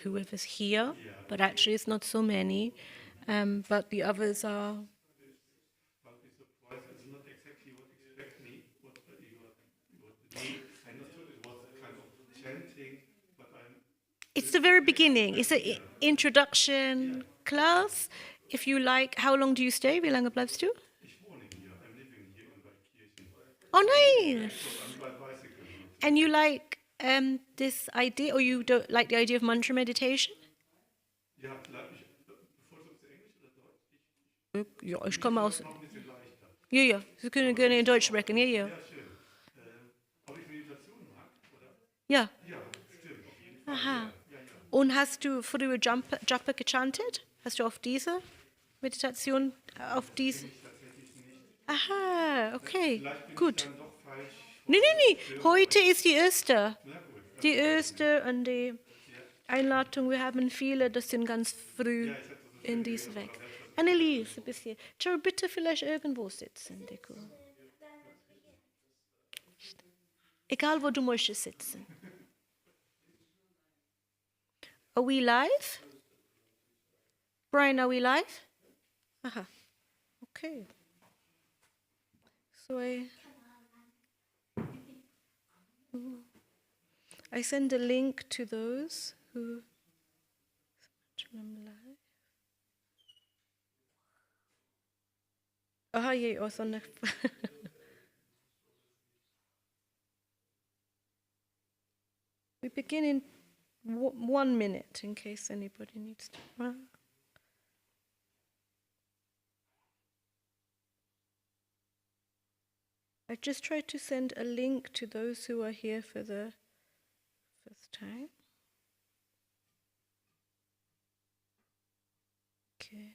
whoever's here, but actually it's not so many. But the others are. It's the very beginning. It's an introduction class. If you like, how long do you stay? Wie lange bleibst du? Oh, nice. And you like this idea, or you don't like the idea of mantra meditation? Ja, ich komme aus. Ja, ja, Sie können gerne in Deutsch sprechen, ja, ja. Ja. Aha. Und hast du früher Japa gechantet? Hast du auf diese Meditation, auf diese? Aha, okay, gut. Nee, nee, nee, heute ist die erste. Die erste und die Einladung, wir haben viele, das sind ganz früh in diese Weg. Anneliese, bist hier. Joe, bitte vielleicht irgendwo sitzen, Deko. Egal, wo du möchtest sitzen. Are we live? Brian, are we live? Aha. Okay. So I send a link to those who live. Aha, yeah, also we begin in 1 minute in case anybody needs to run. I just tried to send a link to those who are here for the first time. Okay.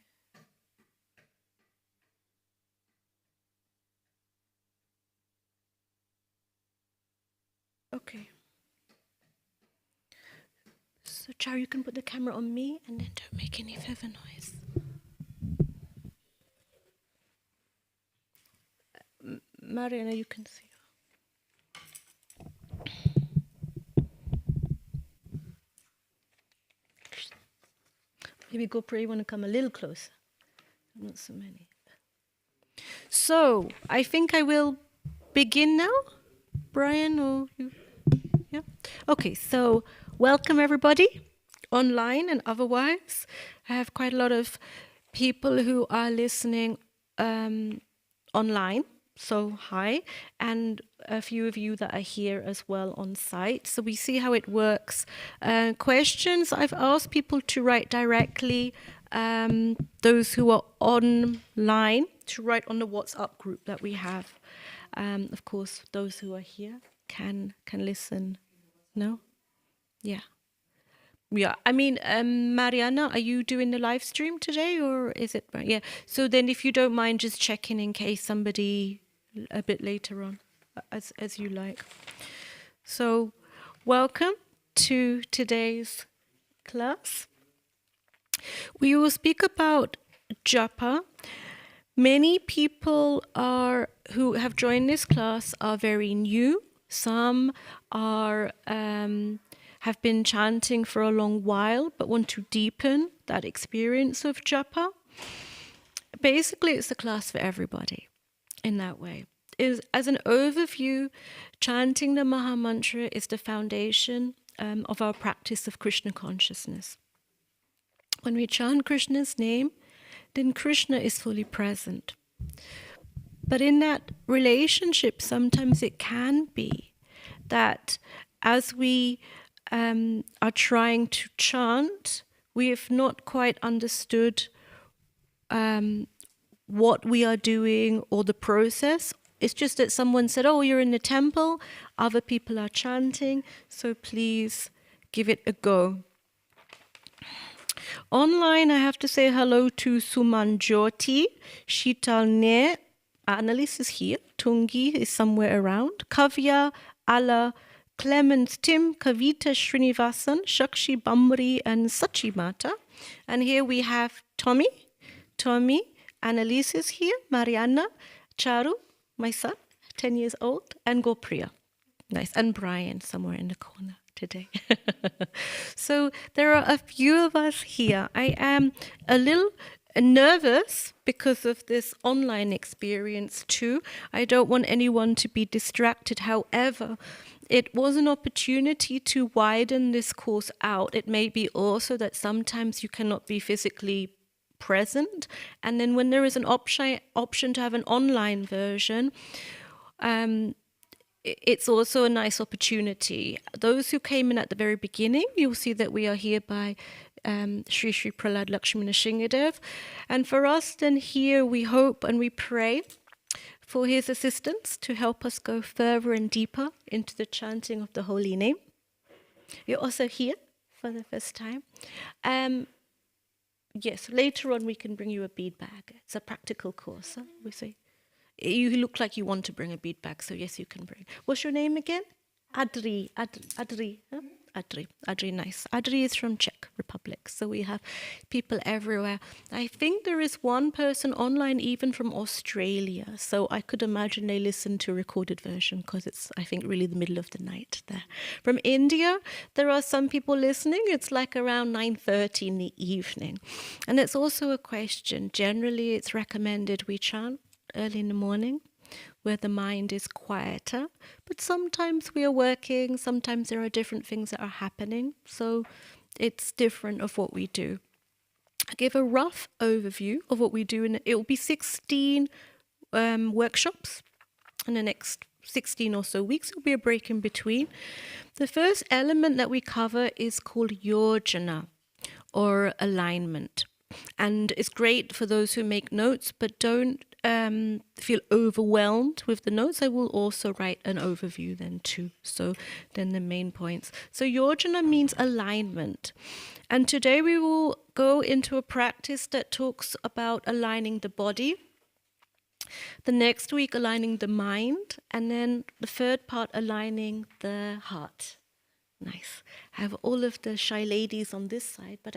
Okay. So, Char, you can put the camera on me and then don't make any further noise. Mariana, you can see. Maybe GoPro, you want to come a little closer. Not so many. So, I think I will begin now. Brian, or you? Yeah. Okay, so welcome everybody, online and otherwise. I have quite a lot of people who are listening online. So hi, and a few of you that are here as well on site. So we see how it works. Questions, I've asked people to write directly, those who are online, to write on the WhatsApp group that we have. Of course, those who are here can listen. No? Yeah. Yeah, I mean, Mariana, are you doing the live stream today, or is it? Yeah. So then, if you don't mind, just checking in case somebody a bit later on, as you like. So, welcome to today's class. We will speak about Japa. Many people who have joined this class are very new. Some are have been chanting for a long while, but want to deepen that experience of Japa. Basically, it's a class for everybody in that way. As an overview, chanting the Maha Mantra is the foundation of our practice of Krishna consciousness. When we chant Krishna's name, then Krishna is fully present. But in that relationship, sometimes it can be that as we are trying to chant, we have not quite understood what we are doing or the process. It's just that someone said, oh, you're in the temple, other people are chanting, so please give it a go. Online, I have to say hello to Sumanjoti, Shital Ne, Annalise is here, Tungi is somewhere around, Kavya, Ala, Clemens, Tim, Kavita, Srinivasan, Shakshi, Bamri, and Sachimata. And here we have Tommy, Annalise is here, Mariana, Charu, my son, 10 years old, and Gopriya. Nice. And Brian somewhere in the corner. today. So there are a few of us here. I am a little nervous because of this online experience too. I don't want anyone to be distracted. However, it was an opportunity to widen this course out. It may be also that sometimes you cannot be physically present, and then when there is an option to have an online version, it's also a nice opportunity. Those who came in at the very beginning, you'll see that we are here by Sri Sri Prahlad Lakshmana Shingadev. And for us then here, we hope and we pray for his assistance to help us go further and deeper into the chanting of the holy name. You're also here for the first time. Yes, later on we can bring you a bead bag. It's a practical course, we say. You look like you want to bring a bead bag, so yes, you can bring. What's your name again? Adri. Huh? Adri, nice. Adri is from Czech Republic, so we have people everywhere. I think there is one person online even from Australia, so I could imagine they listen to a recorded version because it's, I think, really the middle of the night there. From India, there are some people listening. It's like around 9:30 in the evening. And it's also a question. Generally, it's recommended we chant early in the morning, where the mind is quieter. But sometimes we are working, sometimes there are different things that are happening. So it's different of what we do. I give a rough overview of what we do. And it will be 16 workshops in the next 16 or so weeks. There will be a break in between. The first element that we cover is called Yojana, or alignment. And it's great for those who make notes, but don't feel overwhelmed with the notes. I will also write an overview then too. So then the main points. So Yojana means alignment. And today we will go into a practice that talks about aligning the body. The next week, aligning the mind. And then the third part, aligning the heart. Nice. I have all of the shy ladies on this side, but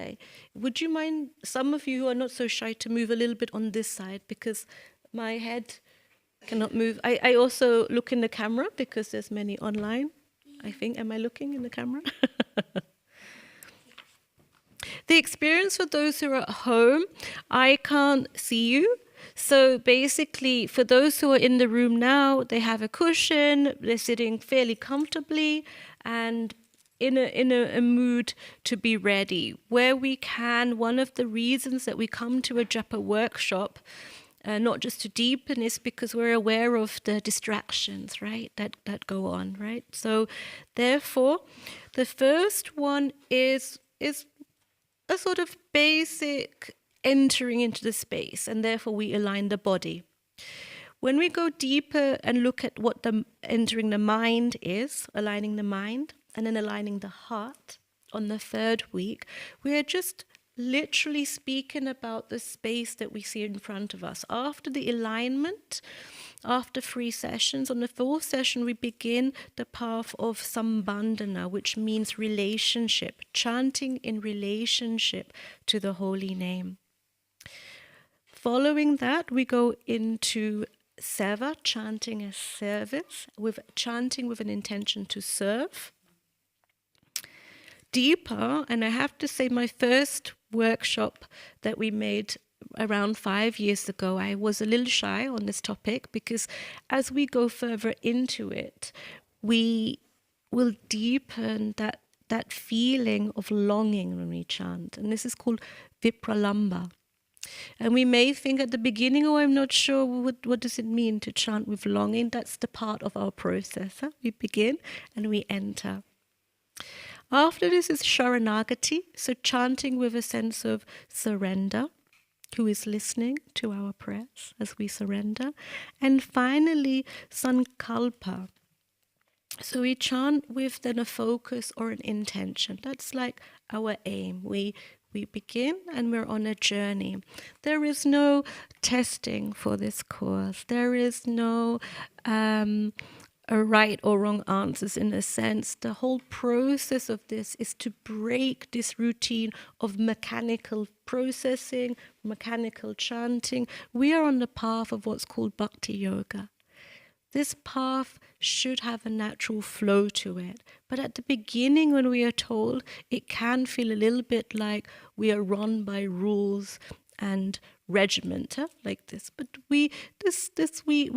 would you mind, some of you who are not so shy, to move a little bit on this side, because my head cannot move. I also look in the camera because there's many online, I think. Am I looking in the camera? The experience for those who are at home, I can't see you. So basically, for those who are in the room now, they have a cushion, they're sitting fairly comfortably, and in a mood to be ready. Where we can, one of the reasons that we come to a Japa workshop, not just to deepen, is because we're aware of the distractions, right, that go on, right? So therefore, the first one is a sort of basic entering into the space, and therefore we align the body. When we go deeper and look at what the entering the mind is, aligning the mind, and then aligning the heart on the third week, we are just literally speaking about the space that we see in front of us. After the alignment, after 3 sessions, on the 4th session, we begin the path of Sambandhana, which means relationship, chanting in relationship to the holy name. Following that, we go into Seva, chanting as service, chanting with an intention to serve. Deeper, and I have to say my first workshop that we made around 5 years ago, I was a little shy on this topic, because as we go further into it, we will deepen that feeling of longing when we chant. And this is called Vipralamba. And we may think at the beginning, oh, I'm not sure, what does it mean to chant with longing? That's the part of our process. Huh? We begin and we enter. After this is Sharanagati, so chanting with a sense of surrender, who is listening to our prayers as we surrender. And finally, Sankalpa. So we chant with then a focus or an intention. That's like our aim. We begin and we're on a journey. There is no testing for this course. There is no a right or wrong answers in a sense. The whole process of this is to break this routine of mechanical processing, mechanical chanting. We are on the path of what's called bhakti yoga, This path should have a natural flow to it. But at the beginning, when we are told, it can feel a little bit like we are run by rules and regiment, like this. But we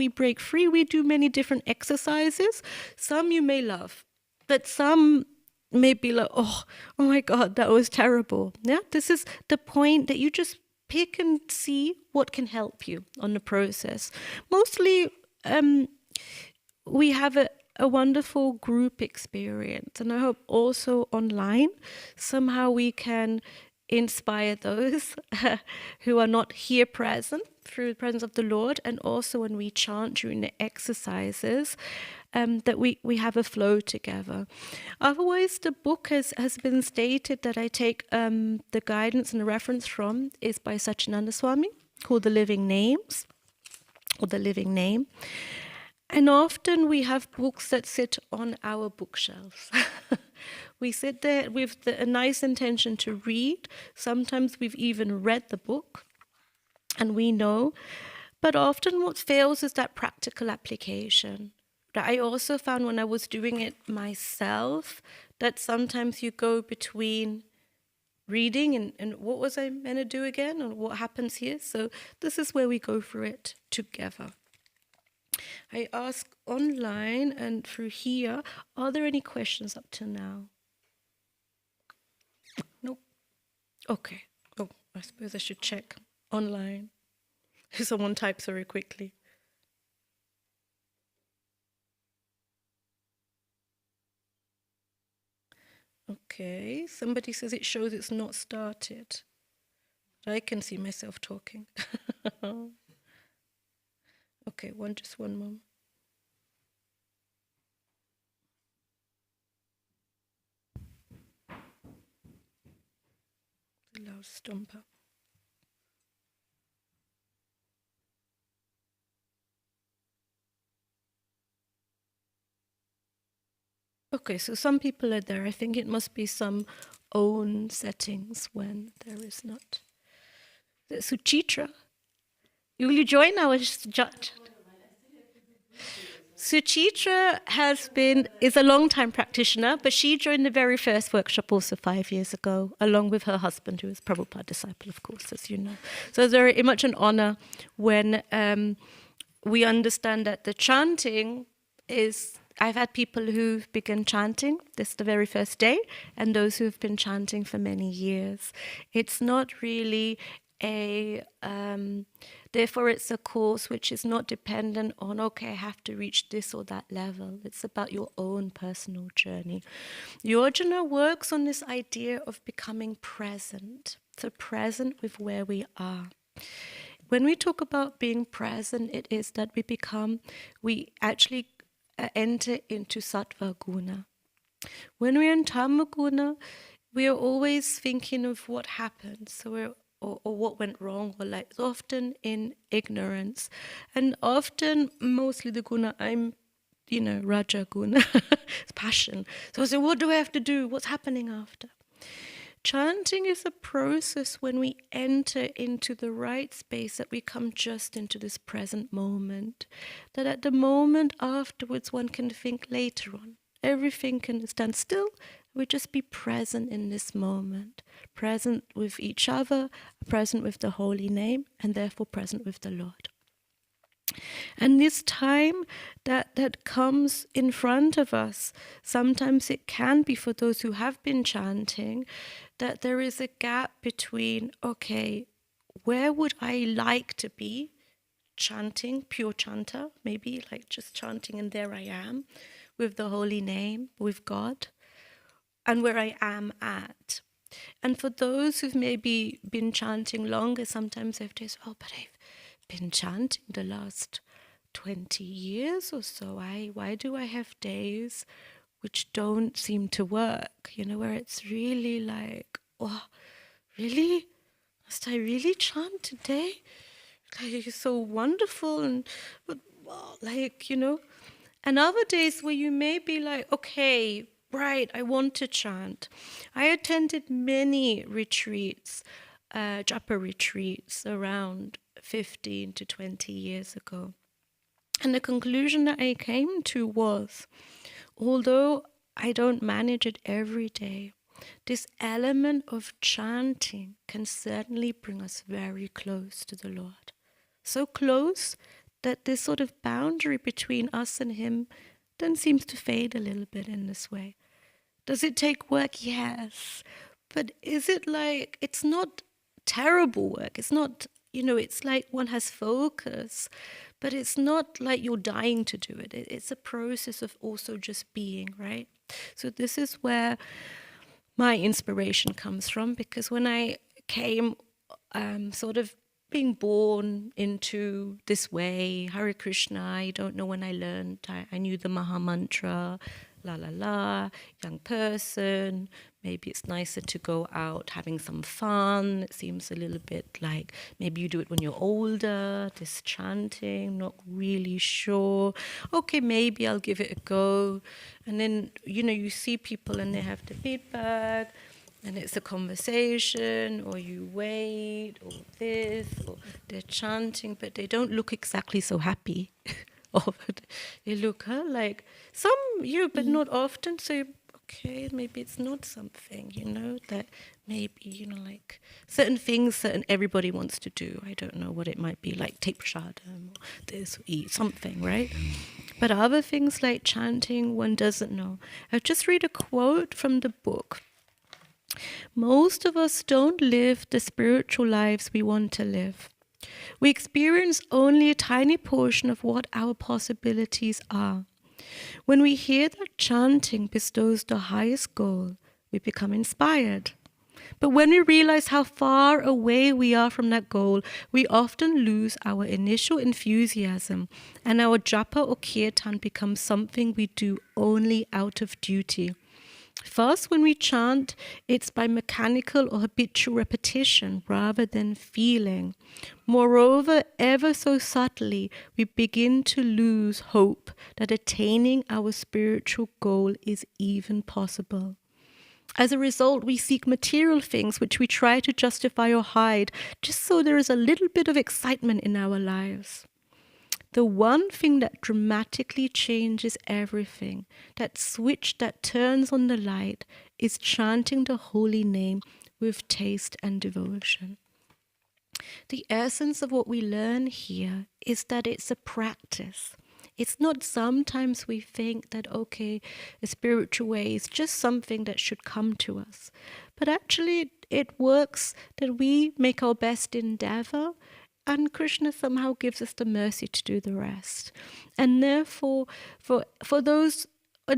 break free. We do many different exercises. Some you may love, but some may be like, oh my God, that was terrible. Yeah, this is the point that you just pick and see what can help you on the process. Mostly, we have a wonderful group experience, and I hope also online somehow we can inspire those who are not here present through the presence of the Lord, and also when we chant during the exercises, that we have a flow together. Otherwise, the book has been stated that I take the guidance and the reference from is by Satchidananda Swami, called The Living Names, or The Living Name. And often we have books that sit on our bookshelves. We sit there with a nice intention to read. Sometimes we've even read the book, and we know. But often what fails is that practical application. That I also found when I was doing it myself, that sometimes you go between reading and what was I meant to do again, and what happens here. So this is where we go through it together. I ask online and through here, are there any questions up to now? Nope. Okay. Oh, I suppose I should check online. Someone types very quickly. Okay, somebody says it shows it's not started. I can see myself talking. Okay, just one moment. The loud stomper. Okay, so some people are there. I think it must be some own settings when there is not. Suchitra, will you join our judge? Suchitra is a long-time practitioner, but she joined the very first workshop also 5 years ago, along with her husband, who is Prabhupada disciple, of course, as you know. So it's very much an honor when we understand that the chanting is. I've had people who've begun chanting this the very first day, and those who've been chanting for many years. It's not really therefore it's a course which is not dependent on, okay, I have to reach this or that level. It's about your own personal journey. Yojana works on this idea of becoming present, so present with where we are. When we talk about being present, it is that we actually enter into sattva guna. When we're in tamma guna, we are always thinking of what happened, or what went wrong, or like often in ignorance, and often mostly the guna I'm, raja guna, it's passion. So I say, what do I have to do? What's happening after? Chanting is a process when we enter into the right space, that we come just into this present moment. That at the moment afterwards one can think later on. Everything can stand still. We just be present in this moment. Present with each other, present with the holy name, and therefore present with the Lord. And this time that comes in front of us, sometimes it can be for those who have been chanting, that there is a gap between, okay, where would I like to be chanting, pure chanter, maybe like just chanting and there I am, with the holy name, with God, and where I am at. And for those who've maybe been chanting longer, sometimes they have to say, oh, but I've been chanting the last 20 years or so. Why do I have days which don't seem to work? Where it's really like, oh, really? Must I really chant today? Like, it's so wonderful, but and other days where you may be like, okay, right, I want to chant. I attended many retreats, Japa retreats around 15 to 20 years ago. And the conclusion that I came to was, although I don't manage it every day, this element of chanting can certainly bring us very close to the Lord. So close that this sort of boundary between us and Him then seems to fade a little bit in this way. Does it take work? Yes. But is it like, it's not terrible work. It's not, it's like one has focus, but it's not like you're dying to do it. It's a process of also just being, right? So this is where my inspiration comes from, because when I came sort of being born into this way, Hare Krishna, I don't know when I learned, I knew the Maha Mantra, la la la, young person, maybe it's nicer to go out having some fun. It seems a little bit like maybe you do it when you're older, this chanting, not really sure. Okay, maybe I'll give it a go. And then, you see people and they have the bead bag, and it's a conversation, or you wait, or this, or they're chanting, but they don't look exactly so happy. Or they look like some, but not often. So, okay, maybe it's not something, that maybe, like certain things certain everybody wants to do. I don't know what it might be, like take prasadam, or this, or eat something, right? But other things like chanting, one doesn't know. I'll just read a quote from the book. Most of us don't live the spiritual lives we want to live. We experience only a tiny portion of what our possibilities are. When we hear that chanting bestows the highest goal, we become inspired. But when we realize how far away we are from that goal, we often lose our initial enthusiasm, and our japa or kirtan becomes something we do only out of duty. First, when we chant, it's by mechanical or habitual repetition rather than feeling. Moreover, ever so subtly, we begin to lose hope that attaining our spiritual goal is even possible. As a result, we seek material things which we try to justify or hide, just so there is a little bit of excitement in our lives. The one thing that dramatically changes everything, that switch that turns on the light, is chanting the holy name with taste and devotion. The essence of what we learn here is that it's a practice. It's not sometimes we think that, okay, a spiritual way is just something that should come to us. But actually it works that we make our best endeavor, and Krishna somehow gives us the mercy to do the rest. And therefore, for those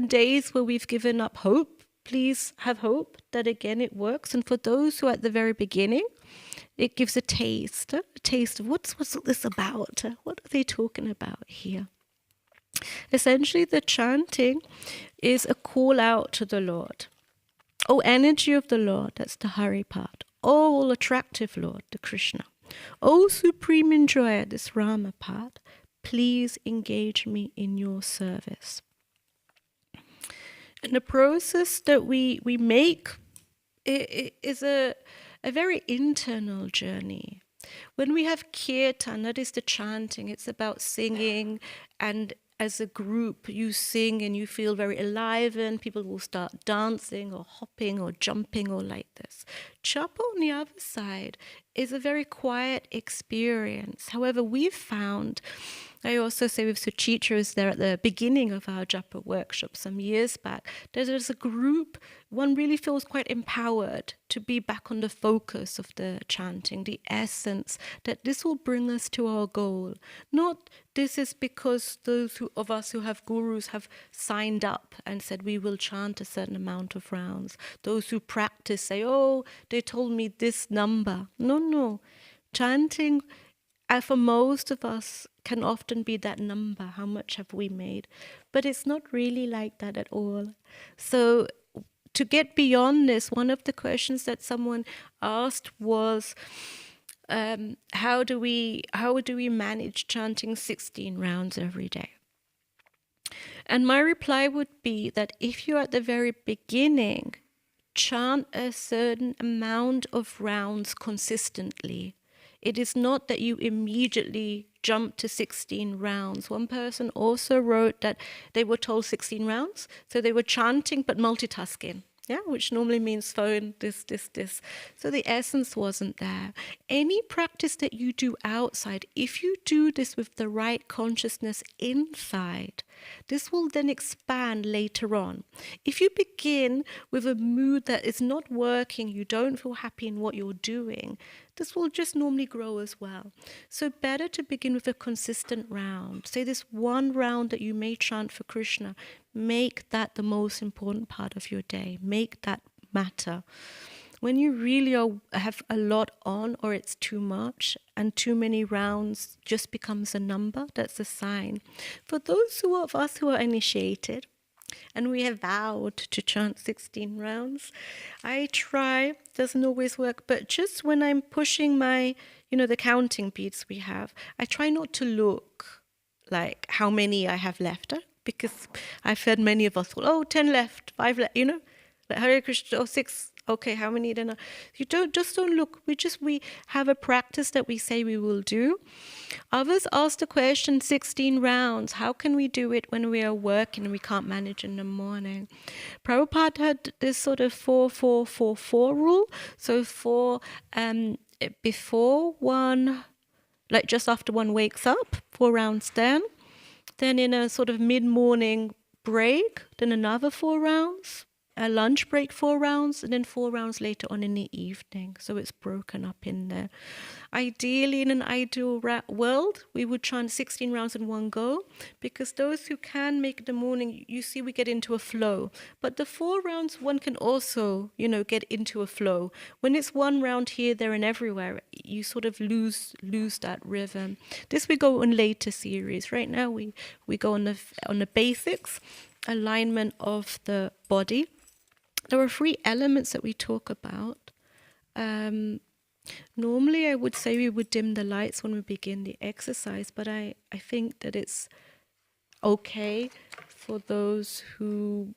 days where we've given up hope, please have hope that again it works. And for those who are at the very beginning, it gives a taste of what's this about? What are they talking about here? Essentially, the chanting is a call out to the Lord. O energy of the Lord, that's the Hari part. O all attractive Lord, the Krishna. O supreme enjoyer, this Rama part, please engage me in your service. And the process that we make is a very internal journey. When we have kirtan, that is the chanting, it's about singing, and as a group you sing and you feel very alive, and people will start dancing or hopping or jumping or like this. Japa, on the other side, is a very quiet experience. However, we've found, I also say with Suchitra was there at the beginning of our Japa workshop some years back, that as a group, one really feels quite empowered to be back on the focus of the chanting, the essence, that this will bring us to our goal. Not this is because those of us who have gurus have signed up and said we will chant a certain amount of rounds. Those who practice say, oh, they told me this number. No. Chanting, for most of us, can often be that number. How much have we made? But it's not really like that at all. So to get beyond this, one of the questions that someone asked was, how do we manage chanting 16 rounds every day? And my reply would be that if you're at the very beginning, chant a certain amount of rounds consistently. It is not that you immediately jump to 16 rounds. One person also wrote that they were told 16 rounds, so they were chanting but multitasking. Yeah, which normally means phone, this. So the essence wasn't there. Any practice that you do outside, if you do this with the right consciousness inside, this will then expand later on. If you begin with a mood that is not working, you don't feel happy in what you're doing, this will just normally grow as well. So better to begin with a consistent round. Say this one round that you may chant for Krishna, make that the most important part of your day. Make that matter. When you really have a lot on, or it's too much and too many rounds just becomes a number, that's a sign. For those of us who are initiated, and we have vowed to chant 16 rounds, I try, doesn't always work, but just when I'm pushing my, the counting beads we have, I try not to look like how many I have left, because I've heard many of us, 10 left, 5 left, like Hare Krishna, 6, okay, how many then? You don't look. We have a practice that we say we will do. Others ask the question, 16 rounds. How can we do it when we are working and we can't manage in the morning? Prabhupada had this sort of 4-4-4-4 rule. So before one, like just after one wakes up, 4 rounds then in a sort of mid-morning break, then another 4 rounds. A lunch break 4 rounds, and then 4 rounds later on in the evening. So it's broken up in there. Ideally, in an ideal world, we would chant 16 rounds in one go, because those who can make the morning, you see we get into a flow. But the 4 rounds, one can also, get into a flow. When it's 1 round here, there, and everywhere, you sort of lose that rhythm. This we go in later series. Right now, we go on the basics, alignment of the body. There are 3 elements that we talk about. Normally, I would say we would dim the lights when we begin the exercise, but I think that it's okay for those who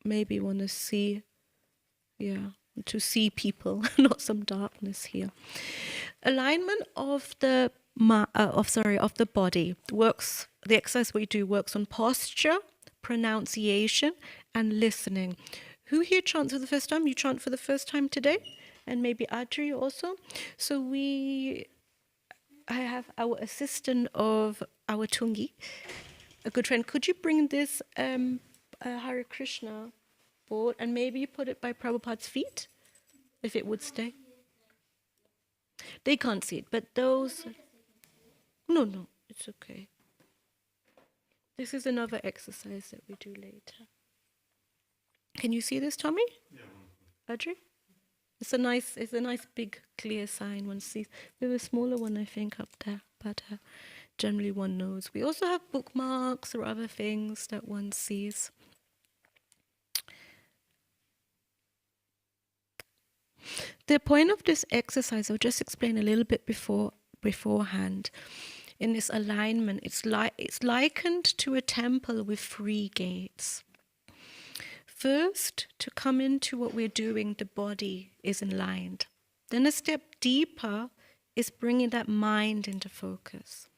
maybe want to see, people, not some darkness here. Alignment of the body works. The exercise we do works on posture, pronunciation, and listening. Who here chants for the first time? You chant for the first time today? And maybe Adri also. So I have our assistant of our Tungi, a good friend. Could you bring this Hare Krishna board and maybe put it by Prabhupada's feet, if it would stay? They can't see it, but those... No, it's okay. This is another exercise that we do later. Can you see this, Tommy? Yeah. Audrey? It's a nice big clear sign one sees. We have a smaller one, I think, up there, but generally one knows. We also have bookmarks or other things that one sees. The point of this exercise, I'll just explain a little bit beforehand. In this alignment, it's likened to a temple with 3 gates. First, to come into what we're doing, the body is aligned. Then a step deeper is bringing that mind into focus.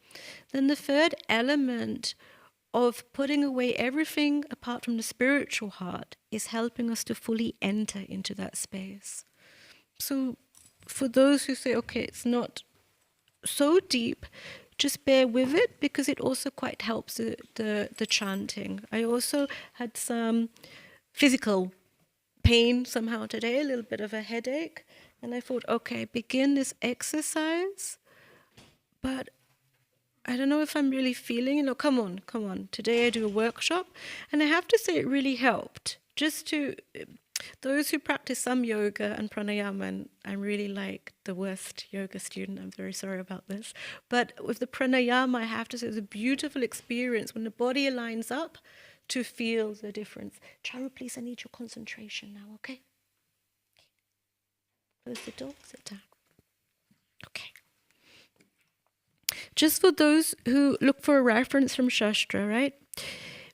Then the third element of putting away everything apart from the spiritual heart is helping us to fully enter into that space. So for those who say, okay, it's not so deep, just bear with it, because it also quite helps the chanting. I also had some physical pain somehow today, a little bit of a headache, and I thought, okay, begin this exercise, but I don't know if I'm really feeling, come on. Today I do a workshop, and I have to say it really helped. Just to those who practice some yoga and pranayama, and I'm really like the worst yoga student, I'm very sorry about this, but with the pranayama, I have to say it's a beautiful experience when the body aligns up to feel the difference. Charu, please, I need your concentration now, okay? Close the door, sit down. Okay. Just for those who look for a reference from Shastra, right?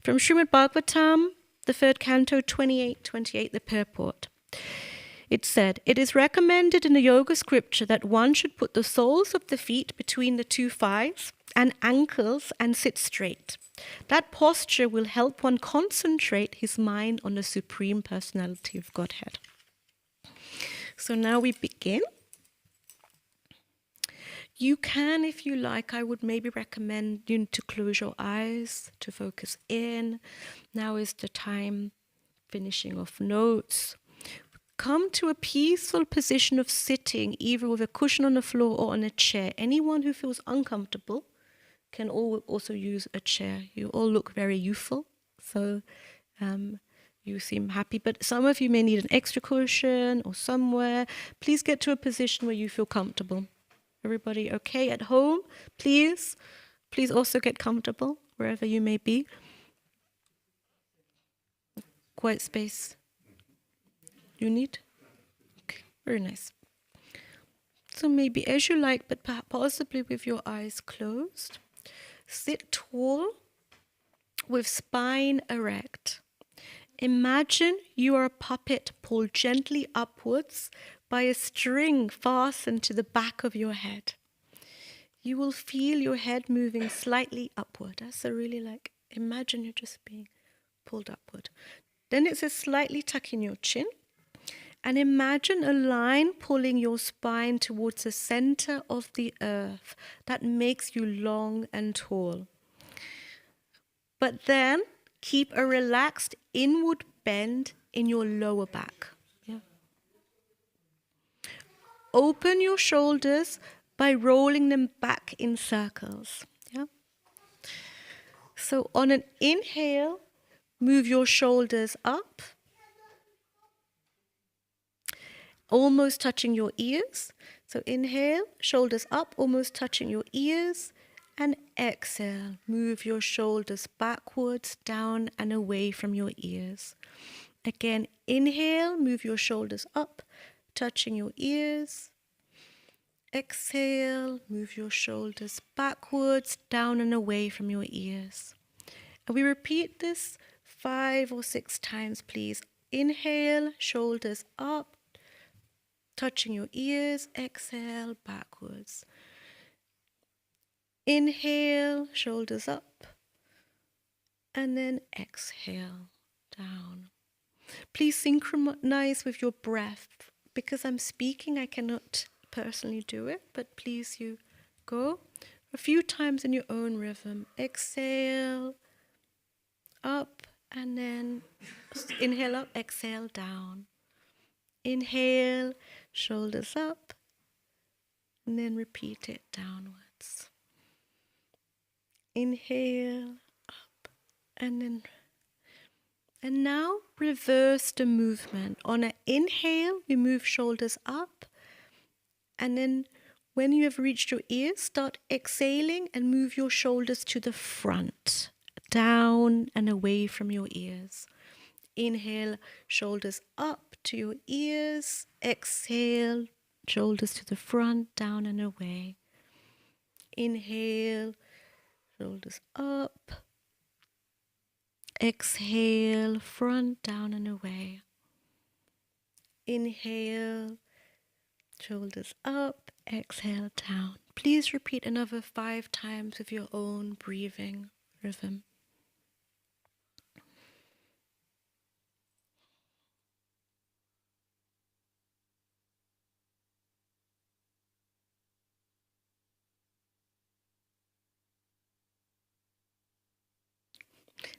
From Srimad Bhagavatam, the 3rd canto, 28:28, the purport. it said, "It is recommended in the yoga scripture that one should put the soles of the feet between the two thighs and ankles and sit straight. That posture will help one concentrate his mind on the Supreme Personality of Godhead." So now we begin. You can, if you like, I would maybe recommend you to close your eyes, to focus in. Now is the time, finishing off notes. Come to a peaceful position of sitting, either with a cushion on the floor or on a chair. Anyone who feels uncomfortable can also use a chair. You all look very youthful, so you seem happy. But some of you may need an extra cushion or somewhere. Please get to a position where you feel comfortable. Everybody okay at home? Please also get comfortable wherever you may be. Quiet space. You need? Okay, very nice. So maybe as you like, but possibly with your eyes closed. Sit tall with spine erect. Imagine you are a puppet pulled gently upwards by a string fastened to the back of your head. You will feel your head moving slightly upward. So really imagine you're just being pulled upward. Then it says slightly tuck in your chin. And imagine a line pulling your spine towards the center of the earth that makes you long and tall. But then keep a relaxed inward bend in your lower back. Yeah. Open your shoulders by rolling them back in circles. Yeah. So on an inhale, move your shoulders up, almost touching your ears. So inhale, shoulders up, almost touching your ears. And exhale, move your shoulders backwards, down and away from your ears. Again, inhale, move your shoulders up, touching your ears. Exhale, move your shoulders backwards, down and away from your ears. And we repeat this 5 or 6 times, please. Inhale, shoulders up, touching your ears. Exhale, backwards. Inhale, shoulders up, and then exhale, down. Please synchronize with your breath. Because I'm speaking, I cannot personally do it, but please you go a few times in your own rhythm. Exhale, up, and then inhale up, exhale, down. Inhale, shoulders up, and then repeat it downwards. Inhale, up, and now reverse the movement. On an inhale, we move shoulders up, and then when you have reached your ears, start exhaling and move your shoulders to the front, down and away from your ears. Inhale, shoulders up to your ears. Exhale, shoulders to the front, down and away. Inhale, shoulders up. Exhale, front, down and away. Inhale, shoulders up. Exhale, down. Please repeat another 5 times with your own breathing rhythm.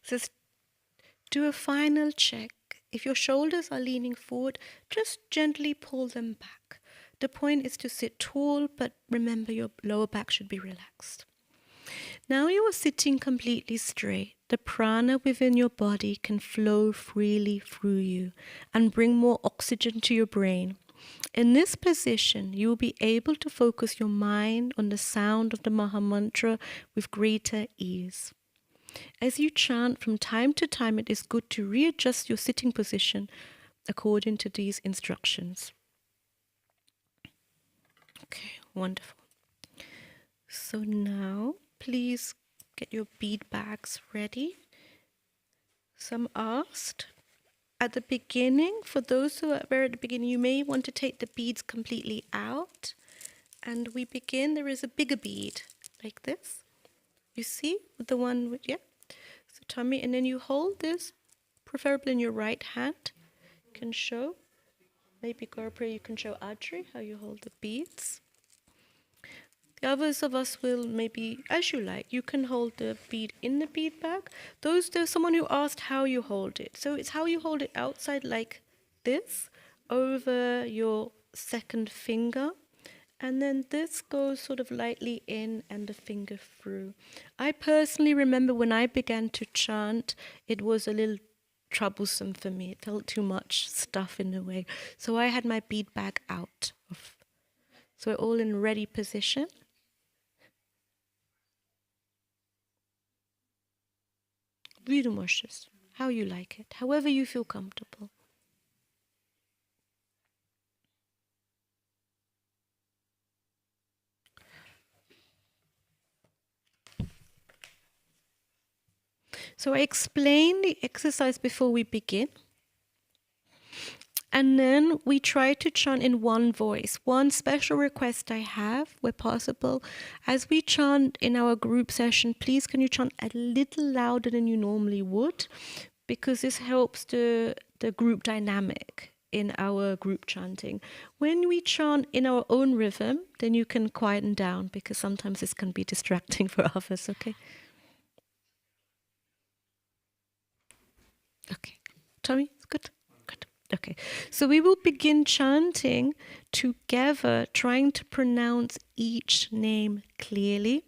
Just do a final check. If your shoulders are leaning forward, just gently pull them back. The point is to sit tall, but remember your lower back should be relaxed. Now you are sitting completely straight. The prana within your body can flow freely through you and bring more oxygen to your brain. In this position, you will be able to focus your mind on the sound of the Maha Mantra with greater ease. As you chant from time to time, it is good to readjust your sitting position according to these instructions. Okay, wonderful. So now, please get your bead bags ready. Some asked at the beginning, for those who are very at the beginning, you may want to take the beads completely out. And we begin, there is a bigger bead, like this. You see, the one with, yeah. So tummy, and then you hold this, preferably in your right hand. You can show, maybe Gorpre, you can show Adri how you hold the beads. The others of us will maybe, as you like, you can hold the bead in the bead bag. There's someone who asked how you hold it. So it's how you hold it outside like this, over your second finger. And then this goes sort of lightly in and the finger through. I personally remember when I began to chant, it was a little troublesome for me. It felt too much stuff in the way. So I had my bead bag out. So we're all in ready position. Wie du möchtest, how you like it, however you feel comfortable. So I explain the exercise before we begin. And then we try to chant in one voice. One special request I have, where possible, as we chant in our group session, please can you chant a little louder than you normally would, because this helps the group dynamic in our group chanting. When we chant in our own rhythm, then you can quieten down, because sometimes this can be distracting for others, okay? Okay. Tommy, it's good? Good. Okay. So we will begin chanting together, trying to pronounce each name clearly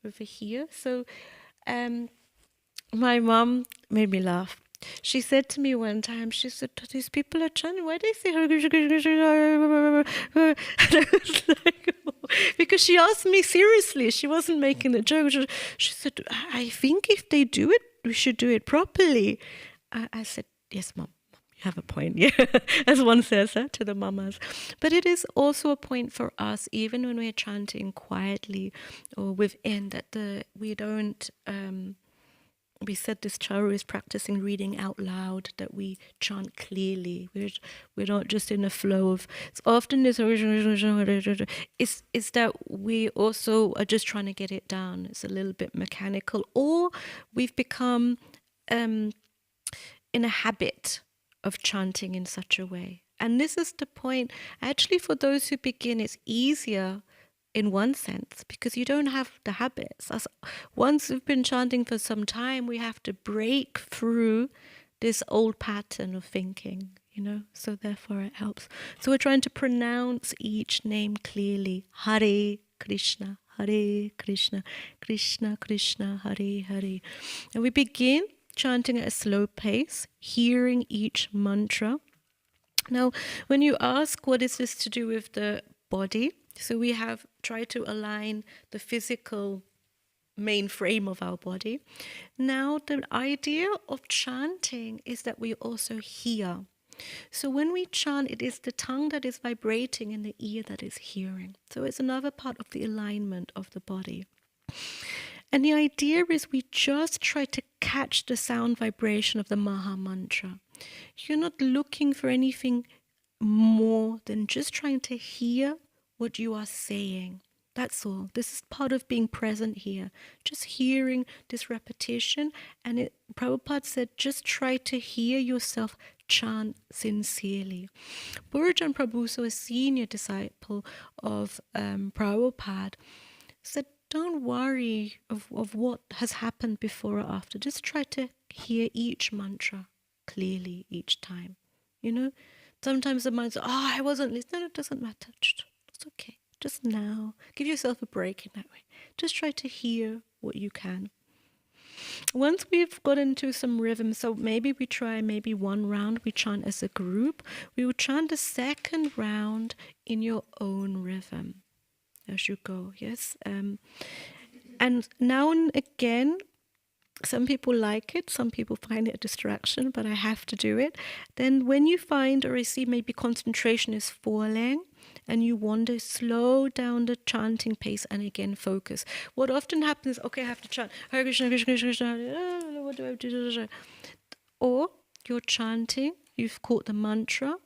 over here. So my mom made me laugh. She said to me one time, she said, these people are chanting, why do they say and I was like, because she asked me seriously, she wasn't making the joke. She said, I think if they do it, we should do it properly. I said, yes, Mom, you have a point. Yeah, as one says to the mamas. But it is also a point for us, even when we're chanting quietly or within, that we don't... we said this charu is practicing reading out loud, that we chant clearly. We're not just in a flow of... It's often this... It's that we also are just trying to get it down. It's a little bit mechanical. Or we've become in a habit of chanting in such a way. And this is the point. Actually, for those who begin, it's easier in one sense, because you don't have the habits. Once we've been chanting for some time, we have to break through this old pattern of thinking, so therefore it helps. So we're trying to pronounce each name clearly. Hare Krishna, Hare Krishna, Krishna Krishna, Hare Hare. And we begin chanting at a slow pace, hearing each mantra. Now, when you ask what is this to do with the body, so we have tried to align the physical main frame of our body. Now, the idea of chanting is that we also hear. So when we chant, it is the tongue that is vibrating and the ear that is hearing. So it's another part of the alignment of the body. And the idea is we just try to catch the sound vibration of the Maha Mantra. You're not looking for anything more than just trying to hear what you are saying. That's all. This is part of being present here. Just hearing this repetition. And Prabhupada said, just try to hear yourself chant sincerely. Burjan Prabhu, so a senior disciple of Prabhupada, said, don't worry of what has happened before or after. Just try to hear each mantra clearly each time. Sometimes the mind says, I wasn't listening. It doesn't matter. It's okay. Just now. Give yourself a break in that way. Just try to hear what you can. Once we've got into some rhythm, so maybe we try one round, we chant as a group. We will chant the second round in your own rhythm as you go, yes? And now and again, some people like it, some people find it a distraction, but I have to do it. Then when you find or see maybe concentration is falling and you want to slow down the chanting pace and again focus. What often happens is, okay, I have to chant, Hare Krishna, Krishna Krishna, Krishna, what do I do? Or you're chanting, you've caught the mantra,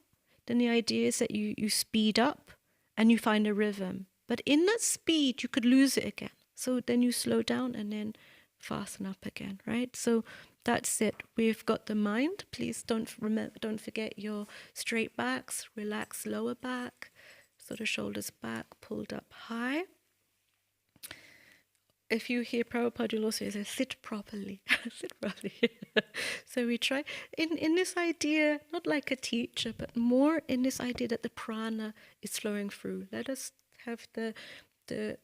then the idea is that you speed up and you find a rhythm. But in that speed, you could lose it again. So then you slow down and then fasten up again, right? So that's it. We've got the mind. Please don't forget your straight backs, relax lower back, sort of shoulders back, pulled up high. If you hear Prabhupada, you'll also say, sit properly. Sit properly. So we try, in this idea, not like a teacher, but more in this idea that the prana is flowing through. Let us have the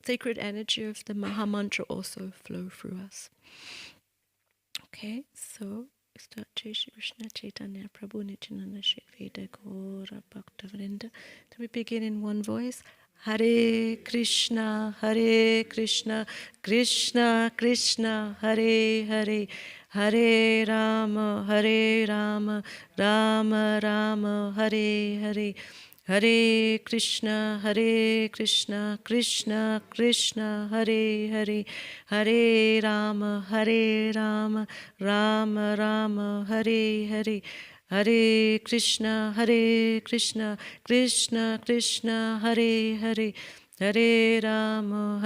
sacred energy of the Maha Mantra also flow through us. Okay, so we start Jai Shri Krishna Chaitanya Prabhu Nityananda Shri Veda Gaura Bhakta Vrinda. Then we begin in one voice. Hare Krishna, Krishna Krishna, Hare Hare, Hare Rama, Rama Rama, Hare Hare. Hare Krishna, Krishna Krishna, Hare Hare, Hare Rama, Rama Rama, Hare Hare. Hare Krishna, Krishna Krishna, Hare Hare, Hare Rama,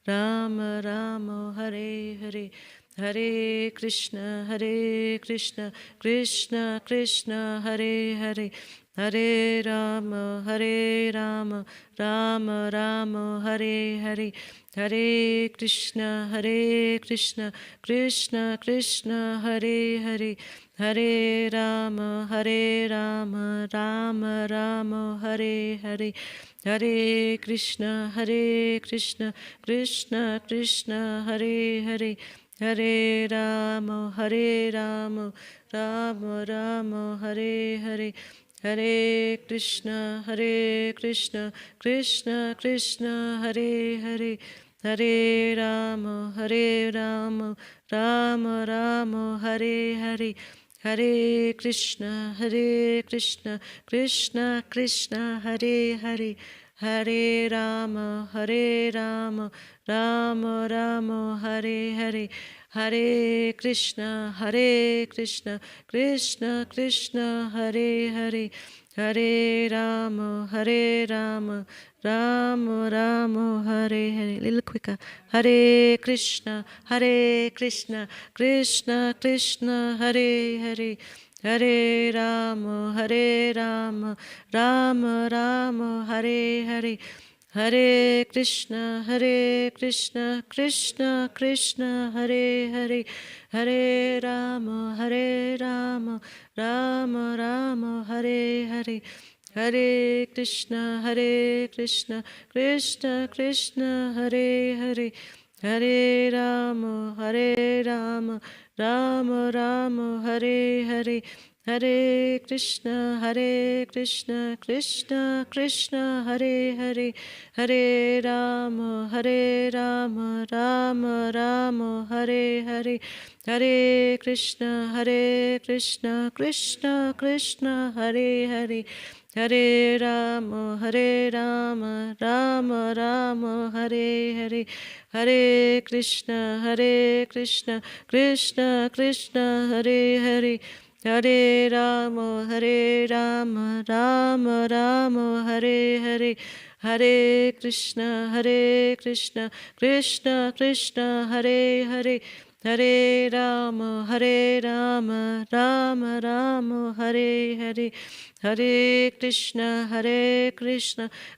Rama Rama, Hare Hare. Hare Krishna, Krishna Krishna, Hare Hare, Hare Rama, Rama Rama, Hare Hare. Hare Krishna, Krishna Krishna, Hare Hare, Hare Rama, Rama Rama, Hare Hare. Hare Krishna, Krishna Krishna, Hare Hare, Hare Rama, Rama Rama, Hare Hare. Hare Krishna, Krishna Krishna, Hare Hare, Hare Rama, Rama Rama, Hare Hare. Hare Krishna, Krishna Krishna, Hare Hare, Hare Rama, Rama Rama, Hare Hare. Hare Krishna, Krishna Krishna, Hare Hare, Hare Rama, Rama Rama, Hare Hare. Little quicker. Hare Krishna, Krishna Krishna, Hare Hare, Hare Rama, Rama Rama, Hare Hare. Hare Krishna, Krishna Krishna, Hare Hare, Hare Rama, Rama Rama, Hare Hare. Hare Krishna, Krishna Krishna, Hare Hare, Hare Rama, Rama Rama, Hare Hare. Hare Krishna, Krishna Krishna, Hare Hare, Hare Rama, Rama Rama, Hare Hare. Hare Krishna, Krishna Krishna, Hare Hare, Hare Rama, Rama Rama, Hare Hare. Hare Krishna, Krishna Krishna, Hare Hare. Hare Rama, Rama Rama, Hare Hare. Hare Krishna, Krishna Krishna, Hare Hare. Hare Rama, Rama Rama, Hare Hare. Hare Krishna,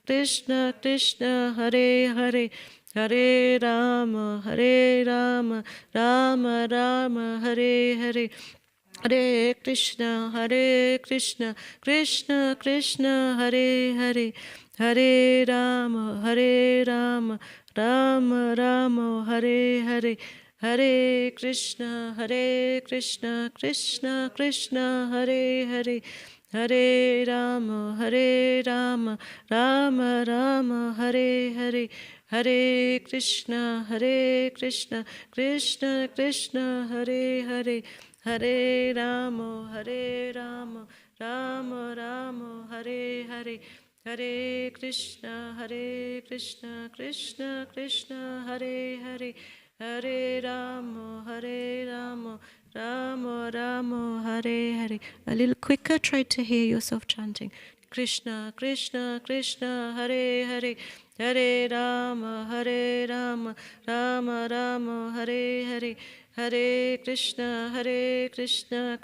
Krishna Krishna, Hare Hare. Hare Rama, Rama Rama, Hare Hare. Hare Krishna, Krishna Krishna, Hare Hare. Hare Rama, Rama Rama, Hare Hare. Hare Krishna, Krishna Krishna, Hare Hare. Hare Rama, Rama Rama, Hare Hare. Hare Krishna, Krishna Krishna, Hare Hare. Hare Rama, Rama Rama, Hare Hare. Hare Krishna, Krishna Krishna, Hare Hare. Hare Rama, Hare Rama, Rama Rama, Hare Hare. A little quicker, try to hear yourself chanting. Krishna, Krishna, Krishna, Hare Hare, Hare Rama, Hare Rama, Rama Rama, Hare Hare, Hare Krishna, Krishna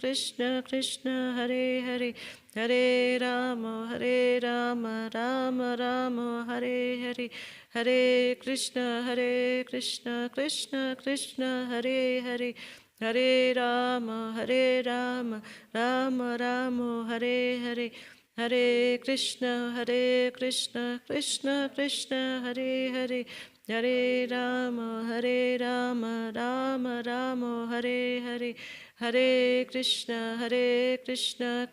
Krishna, Hare Hare, Hare Rama, Rama Rama, Hare Hare, Hare Krishna, Krishna Krishna, Hare Hare, Hare Rama, Rama Rama, Hare Hare, Hare Krishna, Krishna Krishna, Hare Hare, Hare Rama, Rama Rama, Hare Hare, Hare Krishna,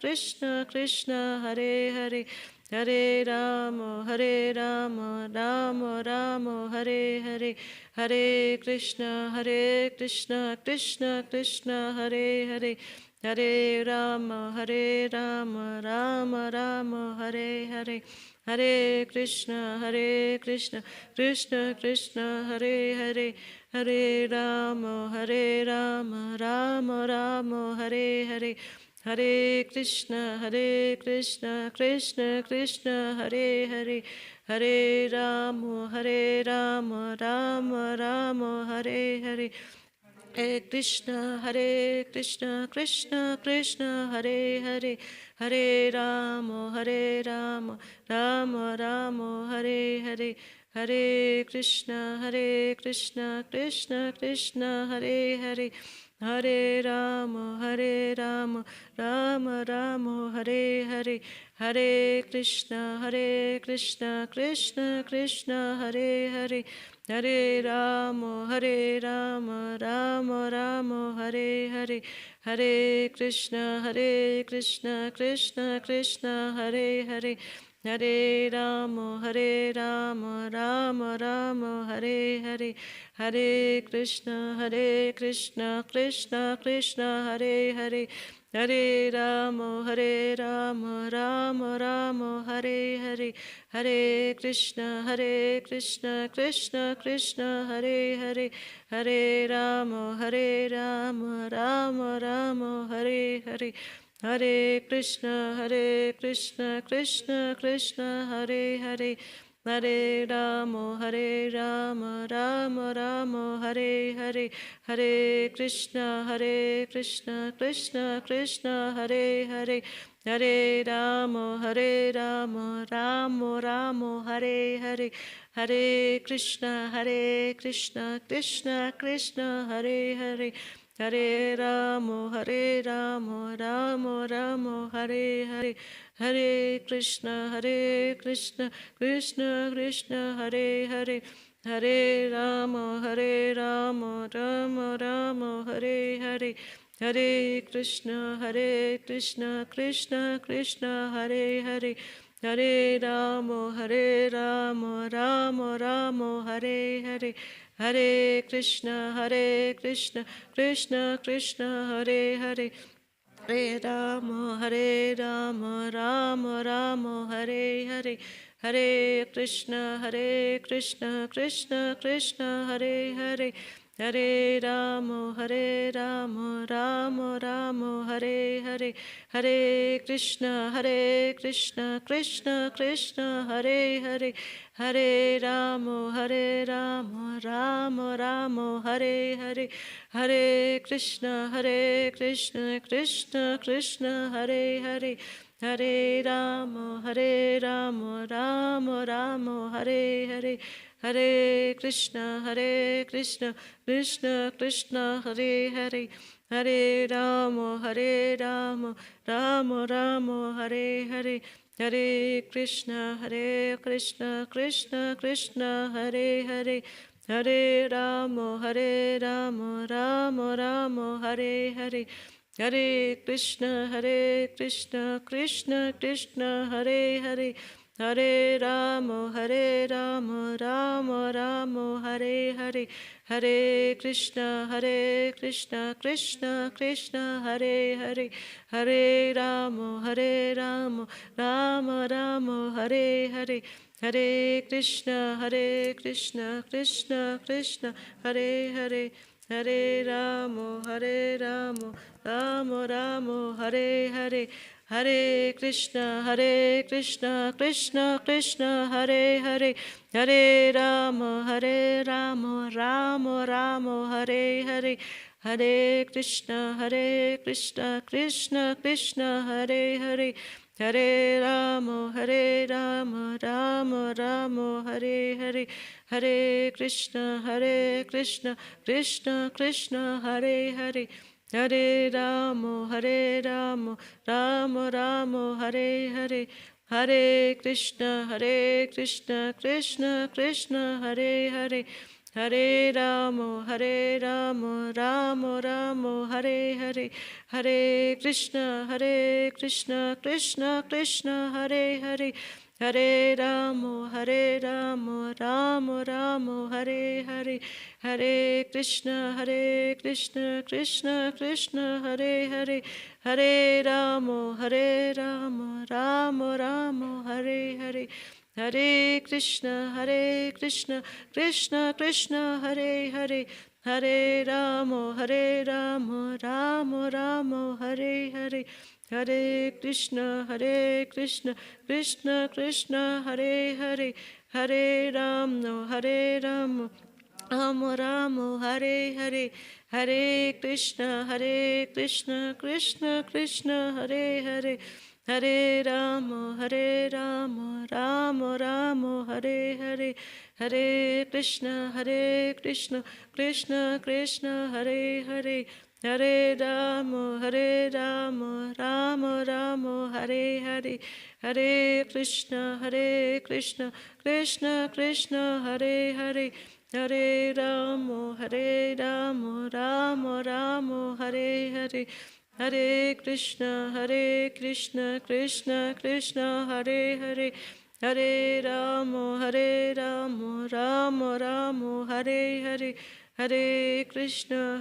Krishna Krishna, Hare Hare, Hare Rama, Rama Rama, Hare Hare, Hare Krishna, Krishna Krishna, Hare Hare, Hare Rama, Rama Rama, Hare Hare, Hare Krishna, Krishna Krishna, Hare Hare, Hare Rama, Rama Rama, Hare Hare, Hare Krishna, Krishna Krishna, Hare Hare, Hare Rama, Rama Rama, Hare Hare, Hare Krishna, Krishna Krishna, Hare Hare, Hare Rama, Rama Rama, Hare Hare, Hare Krishna, Krishna Krishna, Hare Hare, Hare Rama, Rama Rama, Hare Hare, Hare Krishna, Krishna Krishna, Hare Hare, Hare Rama, Rama Rama, Hare Hare, Hare Krishna, Krishna Krishna, Hare Hare, Hare Rama, Rama Rama, Hare Hare, Hare Krishna, Krishna Krishna, Hare Hare, Hare Rama, Rama Rama, Hare Hare, Hare Krishna, Krishna Krishna, Hare Hare, Hare Rama, Rama Rama, Hare Hare, Hare Krishna, Krishna Krishna, Hare Hare, Hare Rama, Rama Rama, Hare Hare, Hare Krishna, Krishna Krishna, Hare Hare, Hare Rama, Rama Rama, Hare Hare, Hare Krishna, Krishna Krishna, Hare Hare, Hare Rama, Rama Rama, Hare Hare, Hare Krishna, Krishna Krishna, Hare Hare, Hare Rama, Rama Rama, Hare Hare, Hare Krishna, Krishna Krishna, Hare Hare, Hare Rama, Rama Rama, Hare Hare, Hare Krishna, Krishna Krishna, Hare Hare, Hare Rama, Rama Hare Hare, Hare Krishna, Krishna Krishna, Hare Hare, Hare Rama, Rama Hare Hare, Hare Krishna, Krishna Krishna, Hare Hare, Hare Rama, Rama Hare Hare, Hare Krishna, Krishna Krishna, Hare Hare, Hare Rama, Rama Hare Hare, Hare Krishna, Krishna Krishna, Hare Hare, Hare Rama, Rama Hare Hare, Hare Krishna, Krishna Krishna, Hare Hare, Hare Rama, Rama Hare Hare, Hare Krishna, Krishna Krishna, Hare Hare, Hare Rama, Rama Hare Hare, Hare, Hare Krishna, Krishna Krishna, Hare Hare, Hare Ramo, Rama Ramo, Hare Hare, Hare Krishna, Krishna Krishna, Hare Hare, Hare Ramo, Ramo Ramo, Hare Hare, Hare Krishna, Krishna Krishna, Hare Hare, Hare Ramo, Ramo Ramo, Hare Hare, Hare Krishna, Krishna Krishna, Hare Hare, Hare Ramo, Ramo Ramo, Hare Hare, Hare Krishna, Krishna Krishna, Hare Hare, Hare Ramo, Ramo Ramo, Hare Hare, Hare Krishna, Krishna Krishna, Hare Hare, Hare Ramo, Ramo Ramo, Hare Hare, Hare Krishna, Krishna Krishna, Hare Hare, Hare Ramo, Ramo Ramo, Hare Hare, Hare Krishna, Krishna Krishna, Hare Hare, Hare Ramo, Ramo Ramo, Hare Hare, Hare Krishna, Krishna Krishna, Hare Hare, Hare Ramo, Ramo Ramo, Hare Hare, Hare Krishna, Krishna Krishna, Hare Hare, Hare Ramo, Ramo Ramo, Hare Hare, Hare Krishna, Krishna Krishna, Hare Hare, Hare Ramo, Ramo Ramo, Hare Hare, Hare Krishna, Krishna Krishna, Hare Hare, Hare Ramo, Ramo Ramo, Hare Hare, Hare Krishna, Krishna Krishna, Hare Hare, Hare Ramo, Ramo Ramo, Hare Hare, Hare Krishna, Krishna Krishna, Hare Hare, Hare Ramo, Ramo Ramo, Hare Hare, Hare Krishna,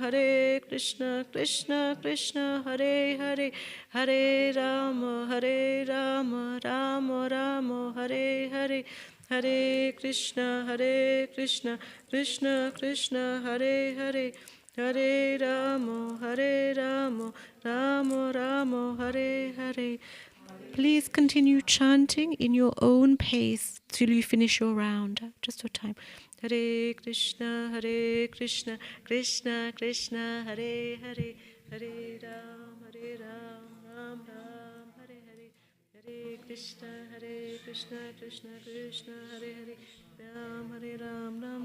Krishna Krishna, Hare Hare, Hare Ramo, Ramo Ramo, Hare Hare, Hare Krishna, Krishna Krishna, Hare Hare, Hare Ramo, Ramo Ramo, Hare Hare. Please continue chanting in your own pace till you finish your round. Just your time. Hare Krishna, Krishna Krishna, Hare Hare, Hare Ram, Ram Ram, Hare Hare, Hare Krishna, Krishna Krishna, Hare Hare, Ram,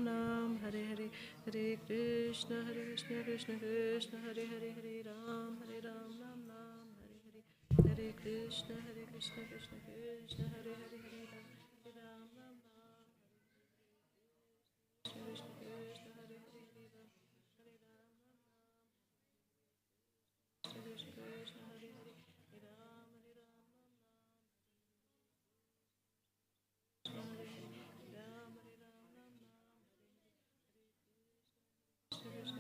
Ram, Hare Hare, Hare Krishna, Krishna Krishna, Hare Hare, Hare Ram, Ram, Ram, Hare Hare, Hare Krishna, Krishna Krishna, Hare Hare, Hare Ram, Ram, Ram, Krishna Krishna, Hare Hare, Hare Ram, Krishna Krishna, Hare Hare, Hare Ram, Hare Ram, Hare Ram, Krishna Krishna, Hare Hare, Hare Ram, Hare Ram.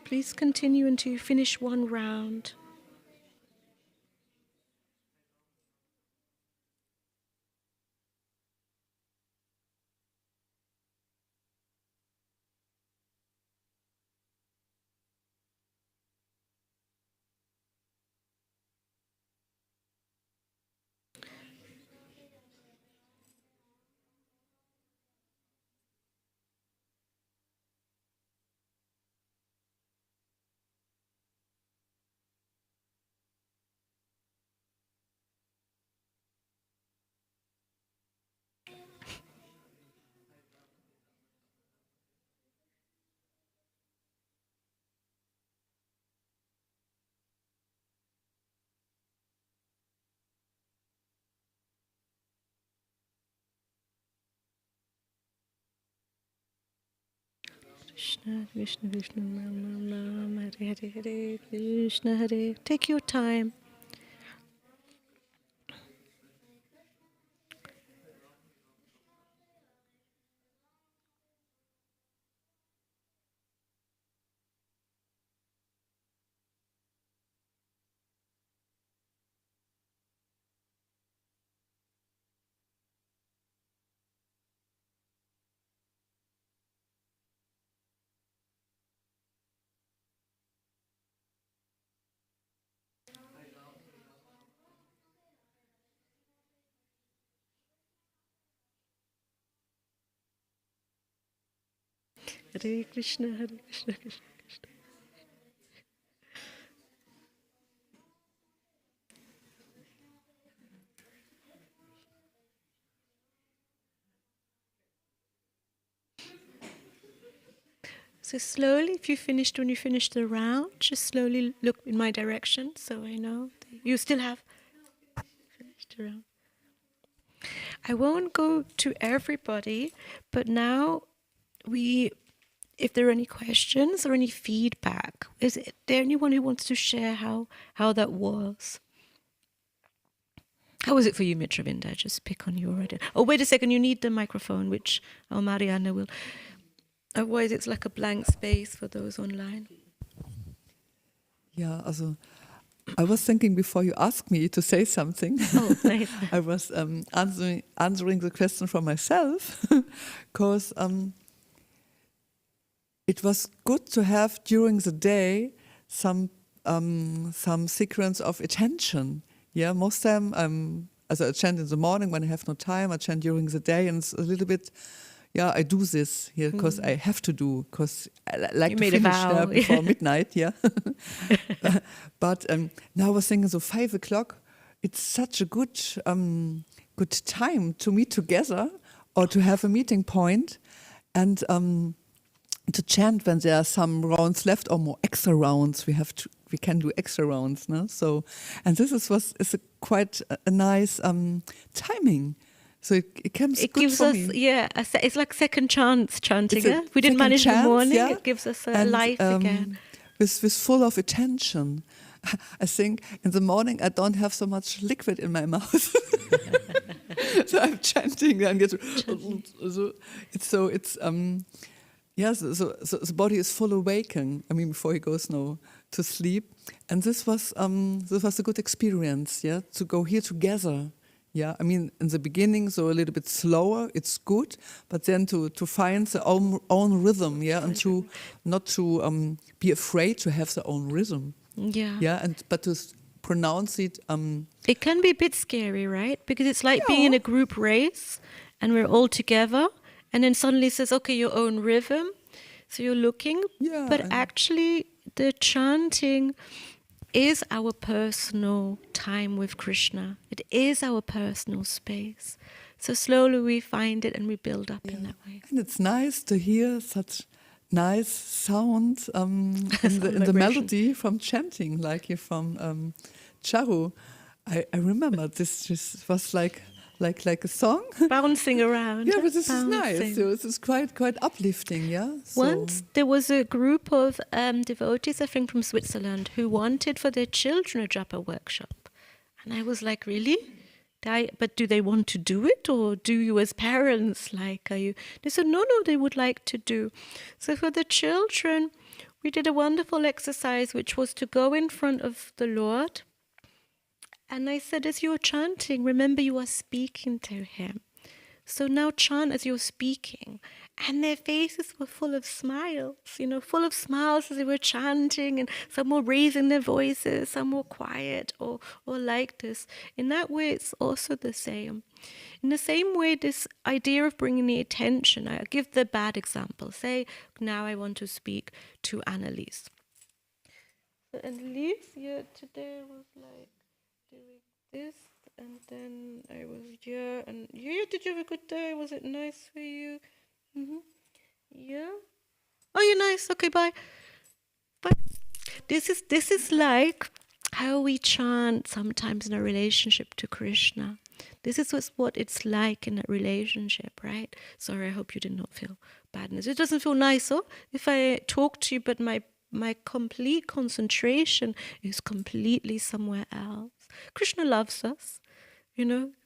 Please continue until you finish one round. Krishna, Krishna, Krishna, Ram, Ram, Ram, Hare, Hare, Hare, Krishna, Hare. Take your time. Hare Krishna, Hare Krishna, Krishna Krishna. So slowly, if when you finish the round, just slowly look in my direction so I know that you still have finished the round. I won't go to everybody, but now if there are any questions or any feedback, there anyone who wants to share how that was? How was it for you, Mitravinda? Just pick on you already. Oh, wait a second, you need the microphone, which Mariana will. Otherwise, it's like a blank space for those online. Yeah, also, I was thinking before you asked me to say something. Oh, nice. I was answering the question for myself, because it was good to have during the day some sequence of attention. Yeah, most time as I chant in the morning when I have no time, I chant during the day, and it's a little bit. Yeah, I do this here because I have to do, because I like you to finish before midnight, yeah. But now I was thinking, so 5 o'clock, it's such a good time to meet together or to have a meeting point and to chant when there are some rounds left or more extra rounds. We can do extra rounds, no? So, and this is quite a nice timing. So it comes it good gives for us, me. yeah, it's like second chance chanting. If we didn't manage in the morning, yeah? It gives us a life again. With full of attention. I think in the morning I don't have so much liquid in my mouth. So I'm chanting and the body is full awaken. I mean, before he goes now to sleep. And this was a good experience, yeah, to go here together. Yeah, I mean, in the beginning, so a little bit slower, it's good, but then to find the own rhythm, yeah, and to not to be afraid to have the own rhythm. Yeah. Yeah, but to pronounce it. It can be a bit scary, right? Because it's like being in a group race and we're all together, and then suddenly it says, okay, your own rhythm. So you're looking, but actually the chanting is our personal time with Krishna. It is our personal space. So slowly we find it and we build up in that way. And it's nice to hear such nice sounds in the melody from chanting, like you from Charu. I remember this was like a song. Bouncing around. Yeah, but this is nice. So this is quite uplifting, yeah? So once there was a group of devotees, I think from Switzerland, who wanted for their children a Japa workshop. And I was like, really? But do they want to do it? Or do you as parents, like, are you? They said, no, they would like to do. So for the children, we did a wonderful exercise, which was to go in front of the Lord. And I said, as you're chanting, remember you are speaking to him. So now chant as you're speaking. And their faces were full of smiles, full of smiles as they were chanting, and some were raising their voices, some were quiet or like this. In that way, it's also the same. In the same way, this idea of bringing the attention, I give the bad example. Say, now I want to speak to Annalise. So Annalise, today was like doing this, and then I was here, and did you have a good day? Was it nice for you? Yeah. Oh, you're nice. Okay, bye. But this is like how we chant sometimes in a relationship to Krishna. This is what it's like in a relationship, right? Sorry, I hope you did not feel badness. It doesn't feel nice, if I talk to you, but my complete concentration is completely somewhere else. Krishna loves us.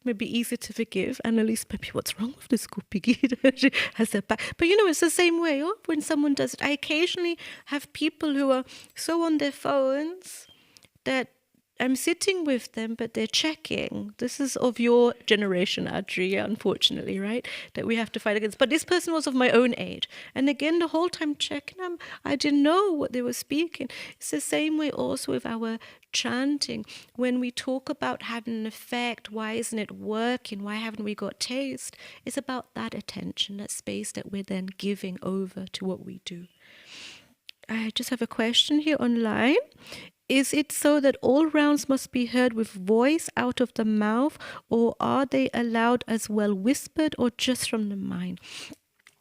Maybe easy to forgive. Annalise, maybe what's wrong with this Gopi Gita? She has her back. But it's the same way, when someone does it. I occasionally have people who are so on their phones that I'm sitting with them, but they're checking. This is of your generation, Adri, unfortunately, right? That we have to fight against. But this person was of my own age. And again, the whole time checking them, I didn't know what they were speaking. It's the same way also with our chanting. When we talk about having an effect, why isn't it working? Why haven't we got taste? It's about that attention, that space that we're then giving over to what we do. I just have a question here online. Is it so that all rounds must be heard with voice out of the mouth, or are they allowed as well whispered or just from the mind?